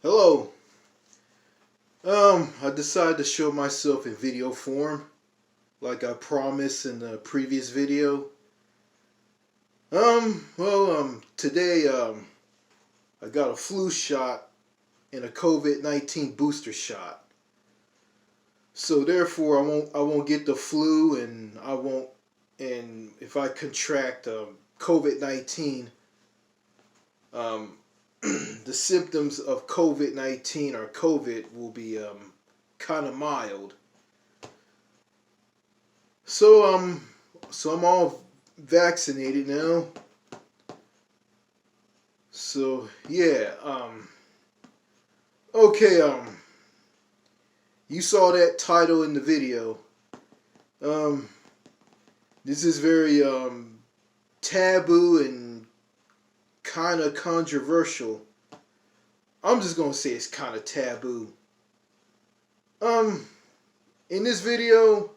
Hello. I decided to show myself in video form, like I promised in the previous video. Today, I got a flu shot and a COVID-19 booster shot. So therefore, I won't get the flu, and if I contract COVID-19, um, the symptoms of COVID-19 or COVID will be kind of mild. So I'm all vaccinated now. So yeah, okay, you saw that title in the video. Um, this is very taboo and kind of controversial. I'm just gonna say it's kind of taboo. Um, in this video,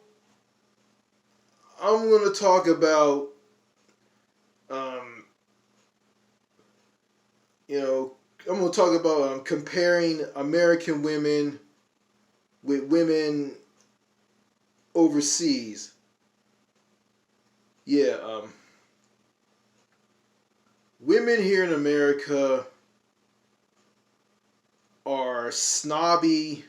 I'm gonna talk about um, you know, I'm gonna talk about comparing American women with women overseas. Yeah, women here in America are snobby,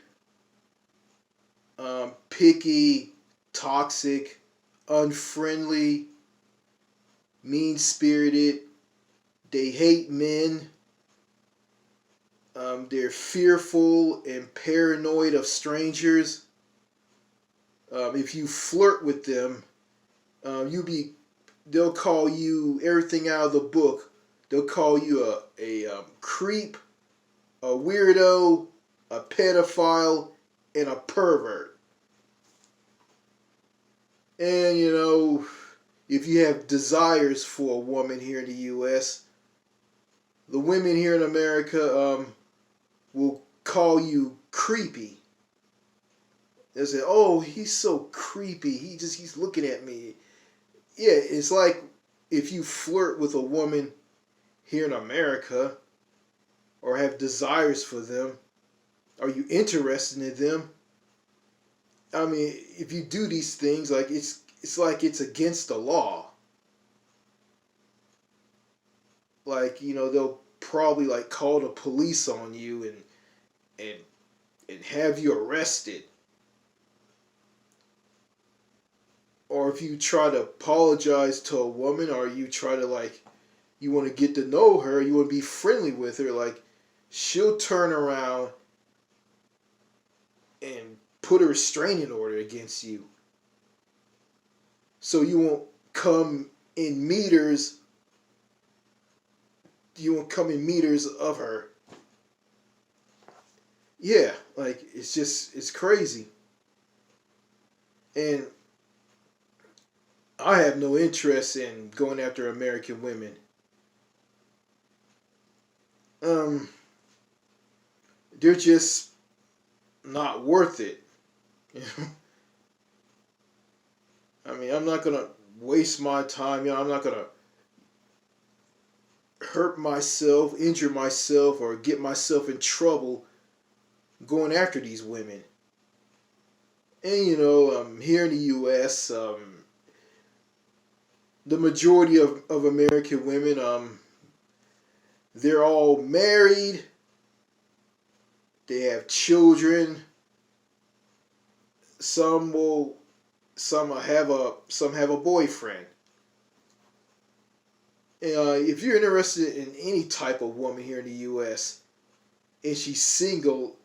picky, toxic, unfriendly, mean spirited. They hate men. They're fearful and paranoid of strangers. If you flirt with them, you be they'll call you everything out of the book. They'll call you a creep, a weirdo, a pedophile, and a pervert. And if you have desires for a woman here in the U.S., the women here in America will call you creepy. They'll say, "Oh, he's so creepy. He's looking at me." Yeah, it's like if you flirt with a woman here in America or have desires for them, are you interested in them? I mean, if you do these things, like it's like it's against the law. Like they'll probably like call the police on you and and have you arrested. Or if you try to apologize to a woman, or you try to you want to get to know her, you want to be friendly with her, like she'll turn around and put a restraining order against you. So you won't come in meters. You won't come in meters of her. Yeah, like it's crazy. And I have no interest in going after American women. Um, they're just not worth it. You know? I mean, I'm not gonna waste my time. I'm not gonna hurt myself, injure myself, or get myself in trouble going after these women. And here in the U.S., the majority of American women, they're all married. They have children. Some will, some have a boyfriend. If you're interested in any type of woman here in the U.S. and she's single,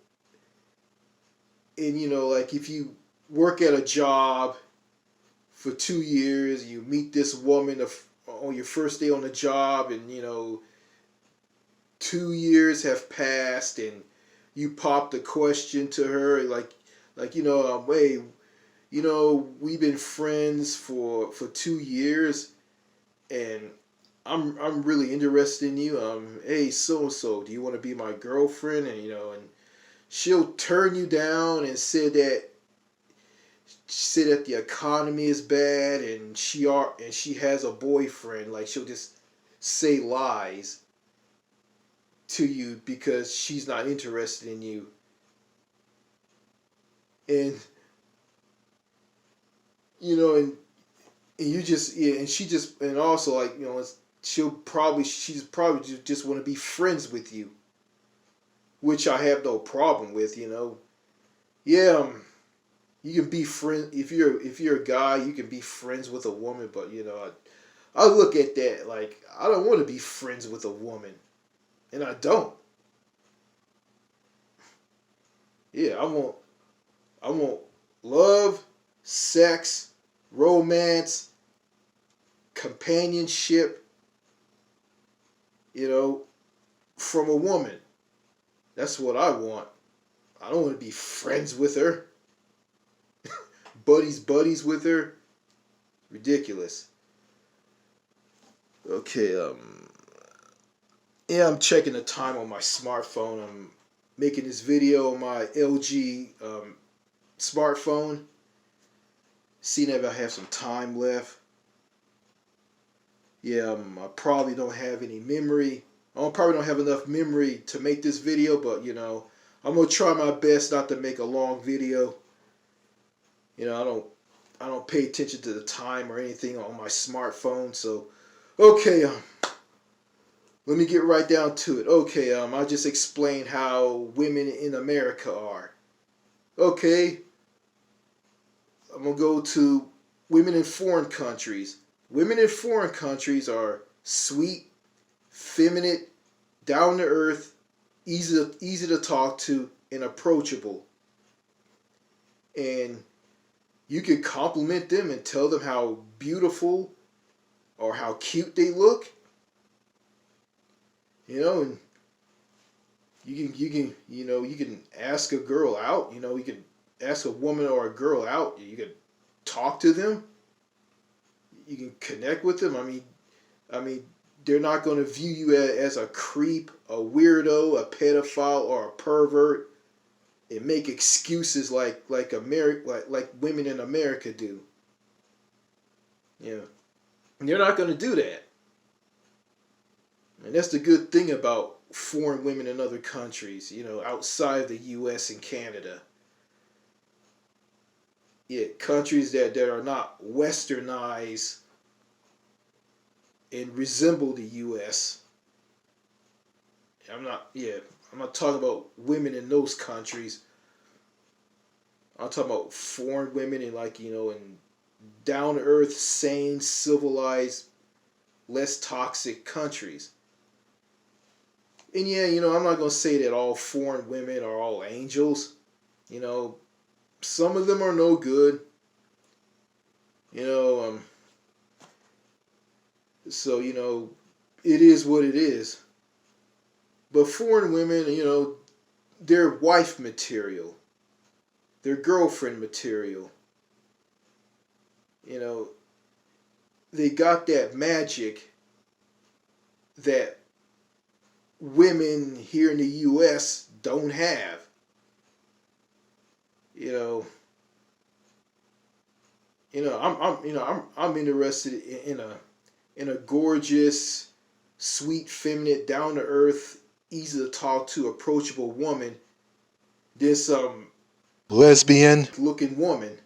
and like if you work at a job for 2 years, you meet this woman on your first day on the job, and 2 years have passed, and you pop the question to her hey, we've been friends for 2 years, and I'm really interested in you. Hey, so and so, do you want to be my girlfriend? And she'll turn you down and say that the economy is bad, and she has a boyfriend. Like she'll just say lies to you because she's not interested in you. And and you just, yeah, and she just, and also, like, she's probably just want to be friends with you, which I have no problem with. Yeah, you can be friend if you're a guy, you can be friends with a woman, but I look at that like I don't want to be friends with a woman, and I don't. Yeah, I want love, sex, romance, companionship, you know, from a woman. That's what I want. I don't want to be friends with her, buddies with her. Ridiculous. Okay, yeah, I'm checking the time on my smartphone. I'm making this video on my LG smartphone, seeing if I have some time left. Yeah, I probably don't have any memory. I probably don't have enough memory to make this video, but I'm gonna try my best not to make a long video. I don't pay attention to the time or anything on my smartphone. So, okay, let me get right down to it. Okay, I'll just explain how women in America are. Okay, I'm gonna go to women in foreign countries. Women in foreign countries are sweet, feminine, down to earth, easy to talk to, and approachable. And you can compliment them and tell them how beautiful or how cute they look. And you can ask a girl out. You can ask a woman or a girl out. You can talk to them. You can connect with them. I mean, they're not going to view you as a creep, a weirdo, a pedophile, or a pervert, and make excuses like like women in America do. Yeah, and they're not going to do that. And that's the good thing about foreign women in other countries, outside the U.S. and Canada. Yeah, countries that are not westernized and resemble the U.S. I'm not talking about women in those countries. I'm talking about foreign women in, like, in down to earth, sane, civilized, less toxic countries. And yeah, I'm not gonna say that all foreign women are all angels. You know, some of them are no good. You know, so it is what it is. But foreign women, they're wife material. They're girlfriend material. You know, they got that magic that women here in the U.S. don't have. You know, I'm interested in a gorgeous, sweet, feminine, down to earth, easy to talk to, approachable woman. This lesbian looking woman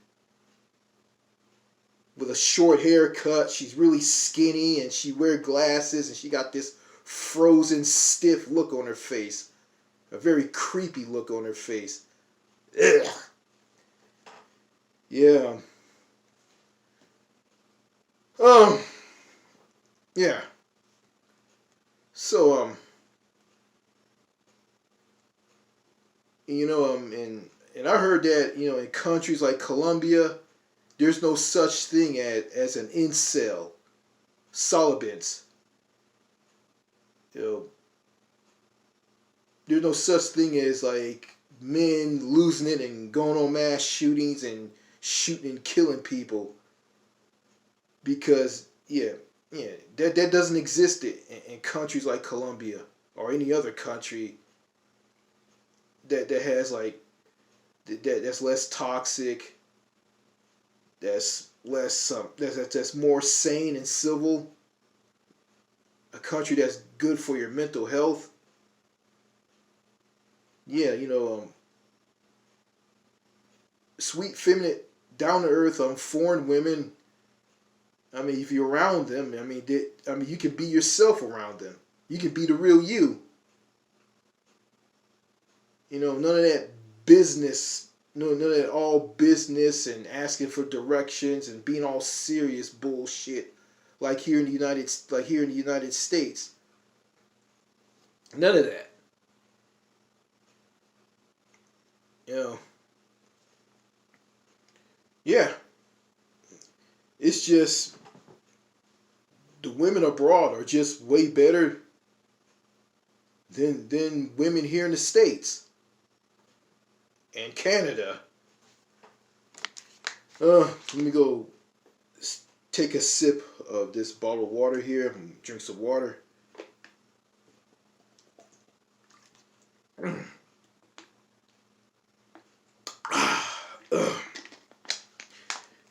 with a short haircut. She's really skinny and she wears glasses and she got this frozen, stiff look on her face. A very creepy look on her face. Ugh. Yeah. Um. Yeah. So and I heard that in countries like Colombia, there's no such thing as an incel, celibate. You know, there's no such thing as like men losing it and going on mass shootings and shooting and killing people because that doesn't exist in countries like Colombia or any other country that has like that's less toxic, that's less that's more sane and civil, a country that's good for your mental health. Yeah, sweet, feminine, down to earth, foreign women. I mean, if you're around them, you can be yourself around them. You can be the real you. None of that business. No, none of that all business and asking for directions and being all serious bullshit, like here in the United States. None of that. You know, yeah. It's just the women abroad are just way better than women here in the States and Canada. Let me go take a sip of this bottle of water here and drink some water.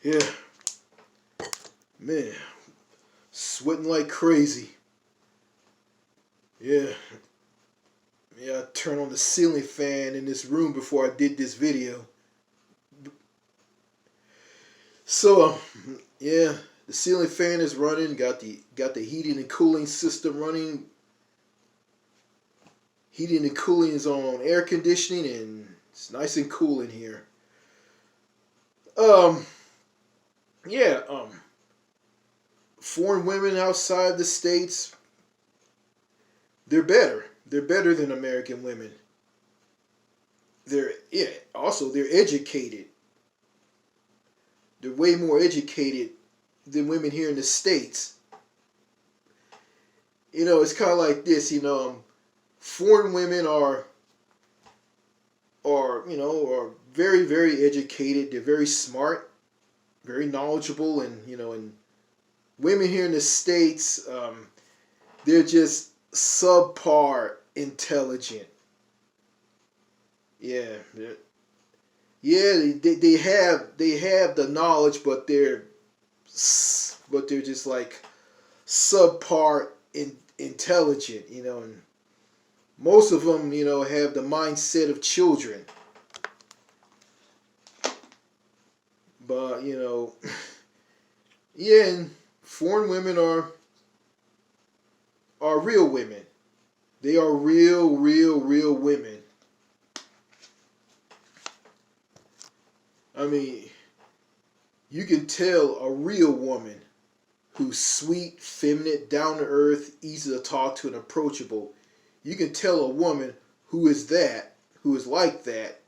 Yeah, man, sweating like crazy. Yeah, yeah. I turned on the ceiling fan in this room before I did this video. So, yeah, the ceiling fan is running. Got the heating and cooling system running. Heating and cooling is on air conditioning, and it's nice and cool in here. Um, yeah. Foreign women outside the states, they're better. They're better than American women. They're educated. They're way more educated than women here in the states. It's kind of like this. Foreign women are very very educated. They're very smart, very knowledgeable, and women here in the states, they're just subpar intelligent. Yeah, yeah. They have the knowledge, but they're just like subpar intelligent. And most of them, have the mindset of children. But yeah, and foreign women are real women. They are real, real, real women. I mean, you can tell a real woman who's sweet, feminine, down to earth, easy to talk to, and approachable. You can tell a woman who is like that,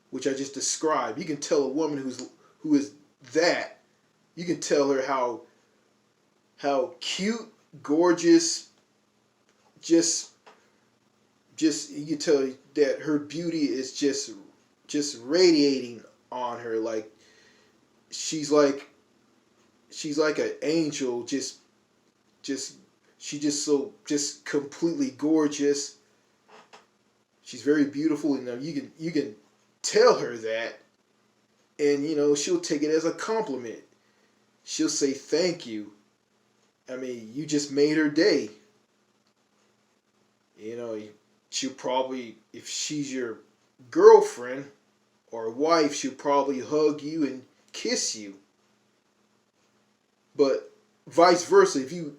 which I just described. You can tell a woman who is that. You can tell her how cute, gorgeous, just you can tell that her beauty is just radiating on her. Like she's like she's like an angel. Just she just so just completely gorgeous. She's very beautiful. You can tell her that, and she'll take it as a compliment. She'll say thank you. I mean, you just made her day. You know, she'll probably, if she's your girlfriend or wife, she'll probably hug you and kiss you. But vice versa, if you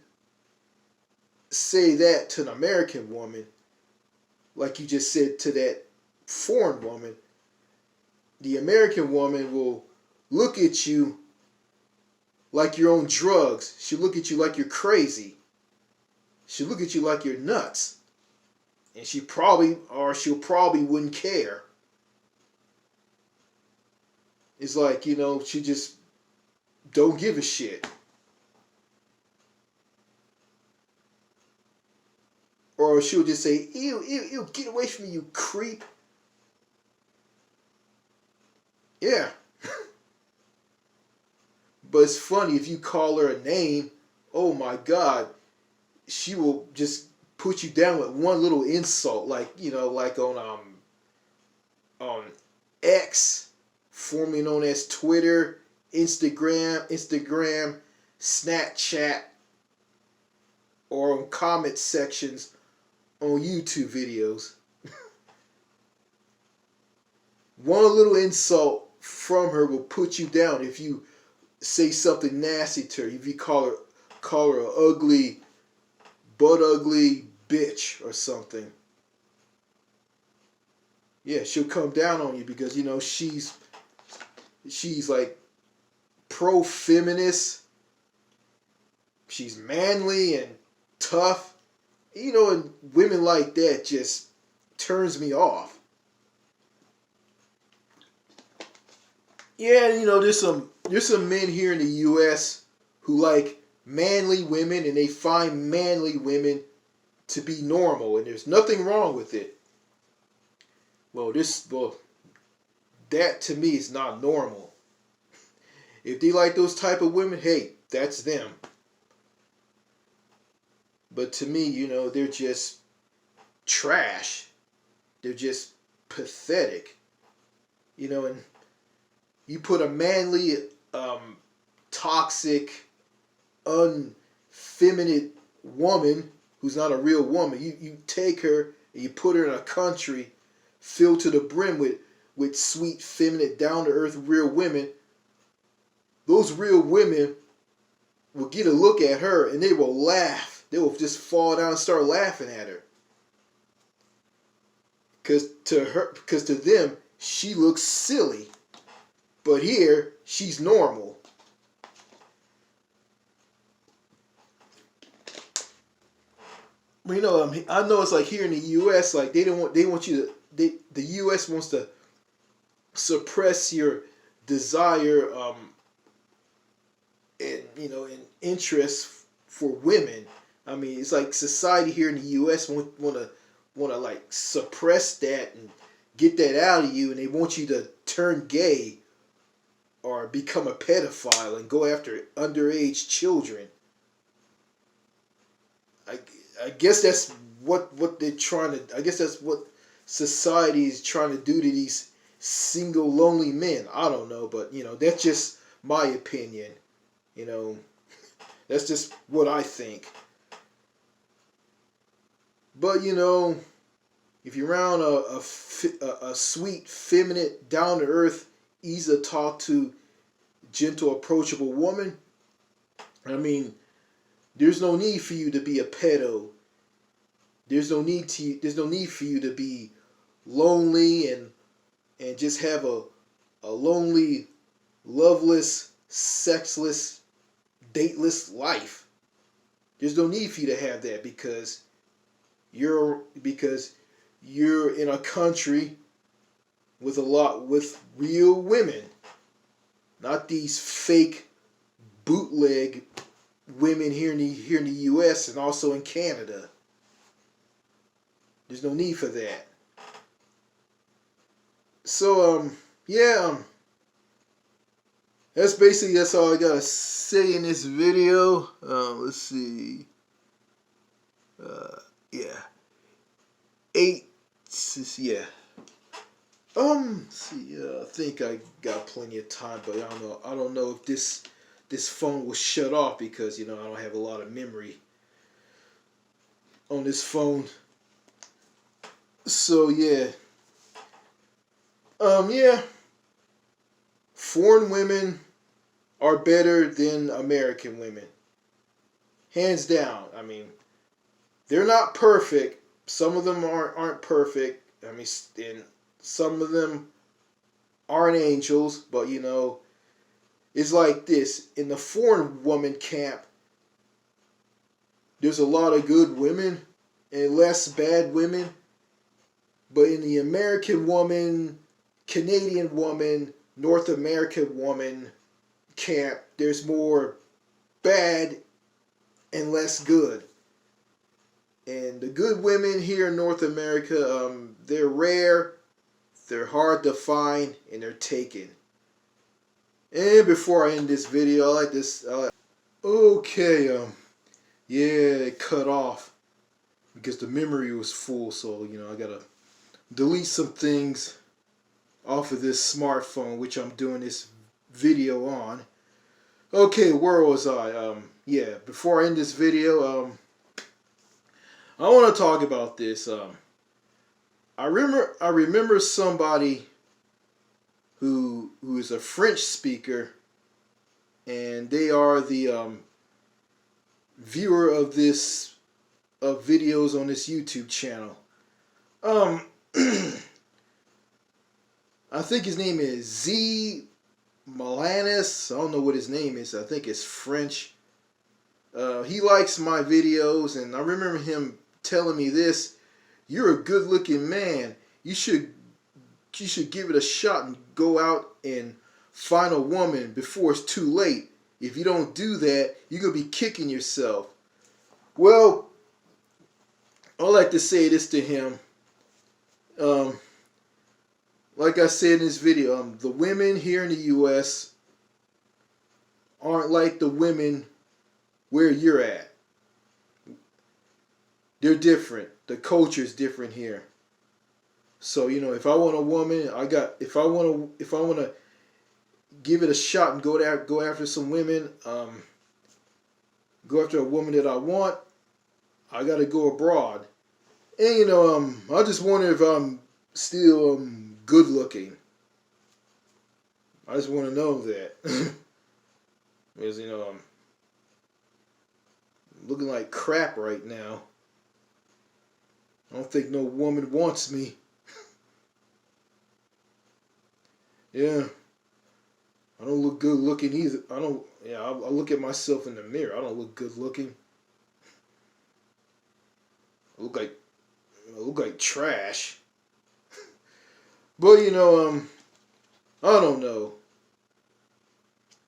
say that to an American woman, like you just said to that foreign woman, the American woman will look at you like you're on drugs. She'll look at you like you're crazy. She'll look at you like you're nuts. And she'll probably wouldn't care. It's like, she just don't give a shit. Or she'll just say, ew, ew, ew, get away from me, you creep. Yeah. But it's funny, if you call her a name, oh my God, she will just put you down with one little insult, like like on X, formerly known as Twitter, Instagram, Snapchat, or on comment sections on YouTube videos. one little insult from her will put you down. If you say something nasty to her, if you call her an ugly, butt ugly bitch or something, yeah, she'll come down on you because you know she's like pro feminist. She's manly and tough. You know, and women like that just turns me off. Yeah, you know, there's some men here in the U.S. who like manly women, and they find manly women to be normal, and there's nothing wrong with it. Well, that to me is not normal. If they like those type of women, hey, that's them. But to me, you know, they're just trash. They're just pathetic. You know, and you put a manly, toxic, unfeminine woman who's not a real woman. You take her and you put her in a country filled to the brim with sweet, feminine, down to earth, real women. Those real women will get a look at her and they will laugh. They will just fall down and start laughing at her. Because to them, she looks silly. But here, she's normal. You know, I know it's like here in the U.S., like they want you to, the U.S. wants to suppress your desire, and you know, and interest for women. I mean, it's like society here in the U.S. want to like suppress that and get that out of you, and they want you to turn gay or become a pedophile and go after underage children. I guess that's what they're trying to. I guess that's what society is trying to do to these single lonely men. I don't know, but you know, that's just my opinion. You know, that's just what I think. But you know, if you're around a sweet, feminine, down to earth, easy to talk to, gentle, approachable woman, I mean, there's no need for you to be a pedo. There's no need for you to be lonely and just have a lonely, loveless, sexless, dateless life. There's no need for you to have that because you're in a country with real women, not these fake bootleg women here in the U.S. and also in Canada. There's no need for that. So yeah, that's all I gotta say in this video. Let's see. Yeah. 8. Yeah. Let's see. I think I got plenty of time, but I don't know if this phone will shut off because you know I don't have a lot of memory on this phone. So yeah. Yeah. Foreign women are better than American women. Hands down. I mean, they're not perfect. Some of them aren't perfect. I mean, and some of them aren't angels, but you know, it's like this. In the foreign woman camp, there's a lot of good women and less bad women. But in the American woman, Canadian woman, North American woman camp, there's more bad and less good. And the good women here in North America, they're rare, they're hard to find, and they're taken. And before I end this video, I like this. Okay, yeah, it cut off because the memory was full, so you know I gotta delete some things off of this smartphone, which I'm doing this video on. Okay, where was I? Yeah, before I end this video, I want to talk about this. I remember somebody who is a French speaker, and they are the viewer of this of videos on this YouTube channel. Um, I think his name is Z Malanis. I don't know what his name is. I think it's French. He likes my videos, and I remember him telling me this: "You're a good-looking man. You should give it a shot and go out and find a woman before it's too late. If you don't do that, you're gonna be kicking yourself." Well, I like to say this to him. Like I said in this video, the women here in the U.S. aren't like the women where you're at. They're different. The culture is different here. So if I want a woman, if I want to give it a shot and go after some women, go after a woman that I want, I got to go abroad. And I just wonder if I'm still good looking. I just want to know that. Because I'm looking like crap right now. I don't think no woman wants me. Yeah, I don't look good looking either. I don't. Yeah, I look at myself in the mirror. I don't look good looking. I look like trash. But I don't know.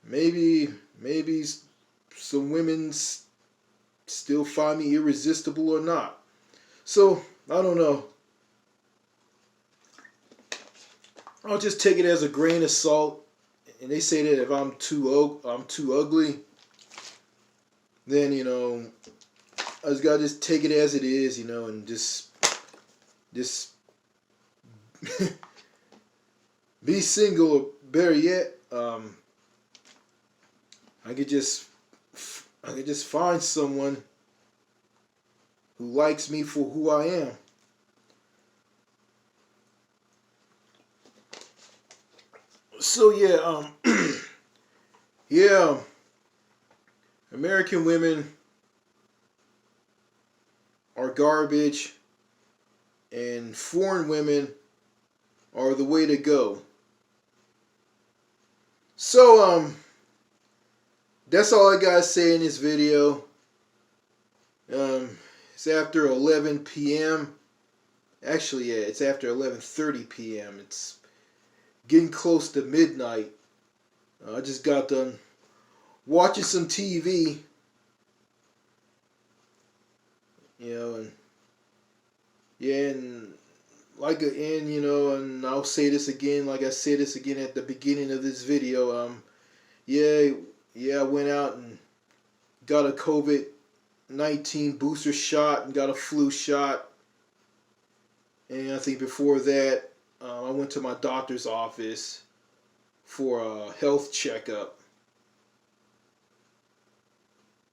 Maybe some women still find me irresistible or not. So I don't know. I'll just take it as a grain of salt. And they say that if I'm too ugly, then I just gotta just take it as it is, and just be single, or better yet, I could just find someone who likes me for who I am. So yeah, yeah, American women are garbage, and foreign women are the way to go. So that's all I gotta say in this video. It's after 11 p.m. Actually, yeah, it's after 11:30 p.m. It's getting close to midnight. I just got done watching some TV, and yeah, and and I'll say this again, like I said this again at the beginning of this video. Yeah, I went out and got a COVID-19 booster shot and got a flu shot, and I think before that, I went to my doctor's office for a health checkup.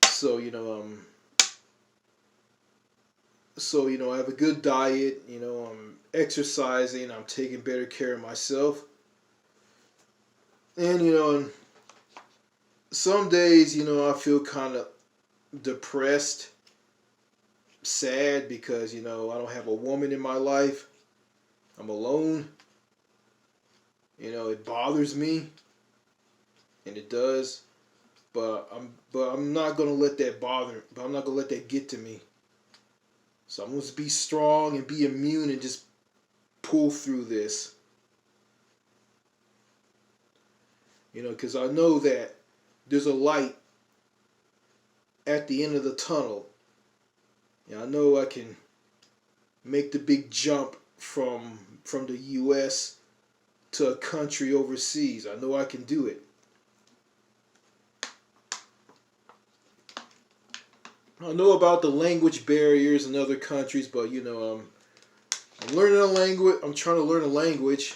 So I have a good diet. I'm exercising. I'm taking better care of myself. And some days I feel kind of depressed, sad, because I don't have a woman in my life. I'm alone. It bothers me, and it does. But I'm not gonna let that bother. But I'm not gonna let that get to me. So I'm gonna be strong and be immune and just pull through this. Because I know that there's a light at the end of the tunnel. I know I can make the big jump from the U.S. to a country overseas. I know I can do it. I know about the language barriers in other countries, but I'm learning a language. I'm trying to learn a language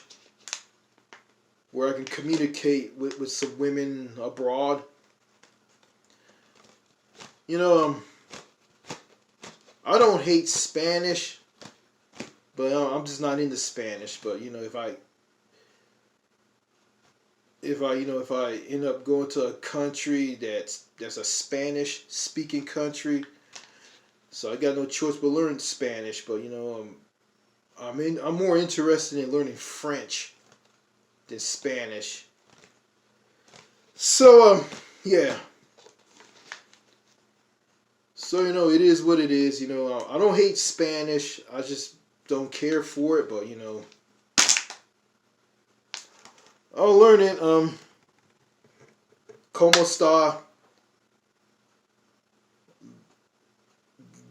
where I can communicate with some women abroad. I don't hate Spanish, but I'm just not into Spanish. But if I end up going to a country that's a Spanish speaking country, so I got no choice but learn Spanish. But I'm more interested in learning French than Spanish. So yeah. So it is what it is. I don't hate Spanish. I just don't care for it. But I'll learn it. Como está?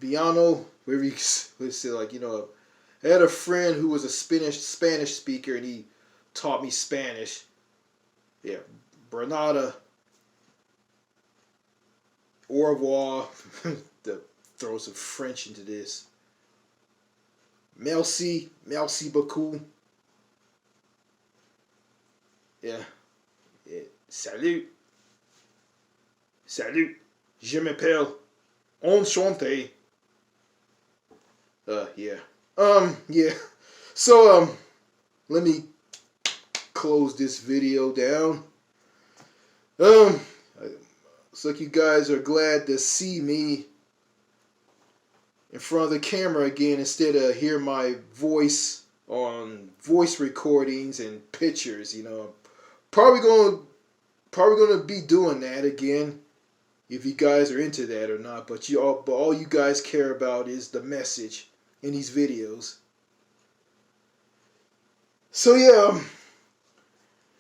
Biano, wherever you say, I had a friend who was a Spanish speaker, and he taught me Spanish. Yeah, Bernada, au revoir. To throw some French into this. Merci beaucoup. Yeah, yeah. Salut, salut. Je m'appelle. Enchanté. Yeah. Yeah. So, let me close this video down. Looks like you guys are glad to see me in front of the camera again instead of hear my voice on voice recordings and pictures. Probably gonna be doing that again if you guys are into that or not. But all you guys care about is the message in these videos. So yeah,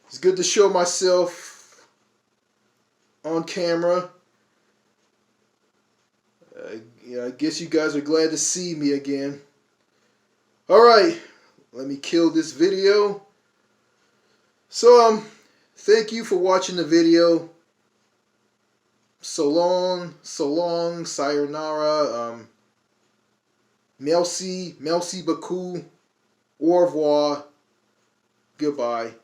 it's good to show myself on camera. I guess you guys are glad to see me again. Alright, let me kill this video. So thank you for watching the video. So long, sayonara, merci beaucoup, au revoir, goodbye.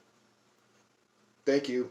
Thank you.